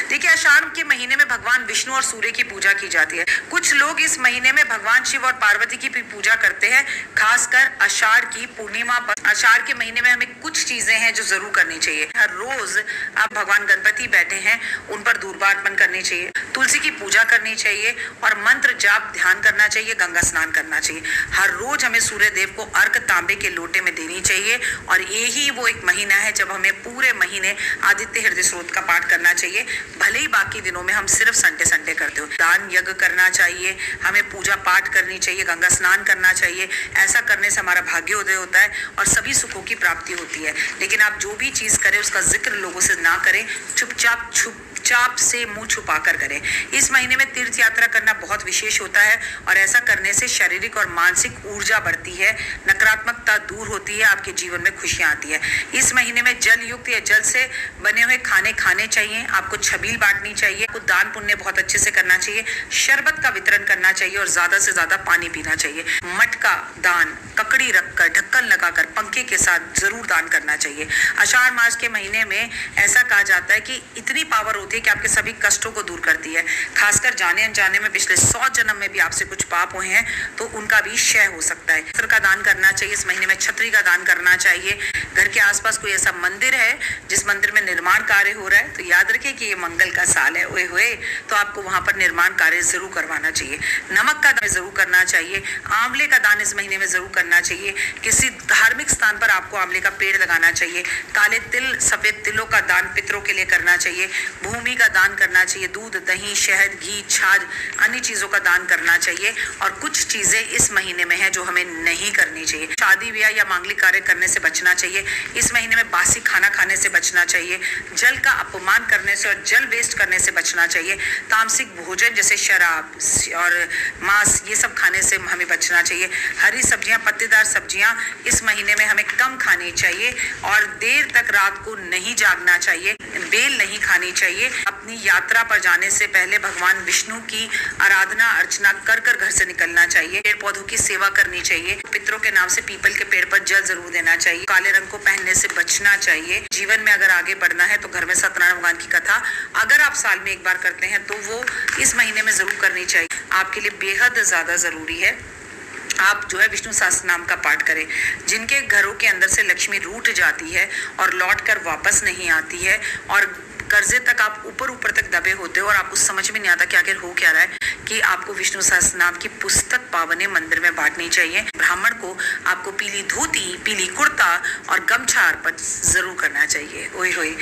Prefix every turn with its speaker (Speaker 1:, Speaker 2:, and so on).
Speaker 1: देखिए, आषाढ़ के महीने में भगवान विष्णु और सूर्य की पूजा की जाती है। कुछ लोग इस महीने में भगवान शिव और पार्वती की भी पूजा करते हैं, खासकर आषाढ़ की पूर्णिमा पर। आषाढ़ के महीने में हमें कुछ चीजें हैं जो जरूर करनी चाहिए। हर रोज आप भगवान गणपति बैठे हैं, उन पर दूर्वा अर्पण करनी चाहिए, तुलसी की पूजा करनी चाहिए और मंत्र जाप ध्यान करना चाहिए, गंगा स्नान करना चाहिए। हर रोज हमें सूर्य देव को अर्घ तांबे के लोटे में देनी चाहिए और यही वो एक महीना है जब हमें पूरे महीने आदित्य हृदय स्रोत का पाठ करना चाहिए। भले ही बाकी दिनों में हम सिर्फ संडे संडे करते हो। दान यज्ञ करना चाहिए, हमें पूजा पाठ करनी चाहिए, गंगा स्नान करना चाहिए। ऐसा करने से हमारा भाग्योदय होता है और सभी सुखों की प्राप्ति होती है। लेकिन आप जो भी चीज करें उसका जिक्र लोगों से ना करें, चुपचाप से मुंह छुपा कर करें। इस महीने में तीर्थ यात्रा करना बहुत विशेष होता है और ऐसा करने से शारीरिक और मानसिक ऊर्जा बढ़ती है, नकारात्मकता दूर होती है, आपके जीवन में खुशियां आती है। इस महीने में जल युक्त या जल से बने हुए खाने खाने चाहिए, आपको छबील बांटनी चाहिए, आपको दान पुण्य बहुत अच्छे से करना चाहिए, शरबत का वितरण करना चाहिए और ज्यादा से ज्यादा पानी पीना चाहिए। मटका दान, ककड़ी रखकर, ढक्कन लगाकर, पंखे के साथ जरूर दान करना चाहिए। आषाढ़ मास के महीने में ऐसा कहा जाता है कि इतनी पावर होती है कि आपके सभी कष्टों को दूर करती है। खासकर जाने अनजाने में पिछले 100 जन्म में भी आपसे कुछ पाप हुए हैं तो उनका भी क्षय हो सकता है। छत्र का दान करना चाहिए, इस महीने में छतरी का दान करना चाहिए। घर के आसपास कोई ऐसा मंदिर है जिस मंदिर में निर्माण कार्य हो रहा है तो याद रखिए कि ये मंगल का साल है, ओए होए, तो आपको वहां पर निर्माण कार्य जरूर करवाना चाहिए। नमक का दान जरूर करना चाहिए, आंवले का दान इस महीने में जरूर करना चाहिए। किसी धार्मिक स्थान पर आपको आंवले का पेड़ लगाना चाहिए। काले तिल, सफेद तिलों का दान पितरों के लिए करना चाहिए। भूमि का दान करना चाहिए। दूध, दही, शहद, घी, छाछ, अन्य चीजों का दान करना चाहिए। और कुछ चीजें इस महीने में है जो हमें नहीं करनी चाहिए। शादी ब्याह या मांगलिक कार्य करने से बचना चाहिए। इस महीने में बासी खाना खाने से बचना चाहिए। जल का अपमान करने से और जल वेस्ट करने से बचना चाहिए। तामसिक भोजन जैसे शराब और मांस, ये सब खाने से हमें बचना चाहिए। हरी सब्जियां, पत्तेदार सब्जियां इस महीने में हमें कम खानी चाहिए और देर तक रात को नहीं जागना चाहिए। बेल नहीं खानी चाहिए। अपनी यात्रा पर जाने से पहले भगवान विष्णु की आराधना अर्चना कर कर घर से निकलना चाहिए। पेड़ पौधों की सेवा करनी चाहिए। पितरों के नाम से पीपल के पेड़ पर जल जरूर देना चाहिए। काले रंग को पहनने से बचना चाहिए। जीवन में अगर आगे बढ़ना है तो घर में सत्यनारायण भगवान की कथा अगर आप साल में एक बार करते हैं तो वो इस महीने में जरूर करनी चाहिए। आपके लिए बेहद ज्यादा जरूरी है आप जो है विष्णु सहस्त्र नाम का पाठ करें। जिनके घरों के अंदर से लक्ष्मी रूठ जाती है और लौट कर वापस नहीं आती है और कर्जे तक आप ऊपर ऊपर तक दबे होते हो और आपको समझ में नहीं आता कि आखिर हो क्या रहा है, कि आपको विष्णु सहस्त्र नाम की पुस्तक पावने मंदिर में बांटनी चाहिए। ब्राह्मण को आपको पीली धोती, पीली कुर्ता और गमछा अर्पण जरूर करना चाहिए। ओए होए।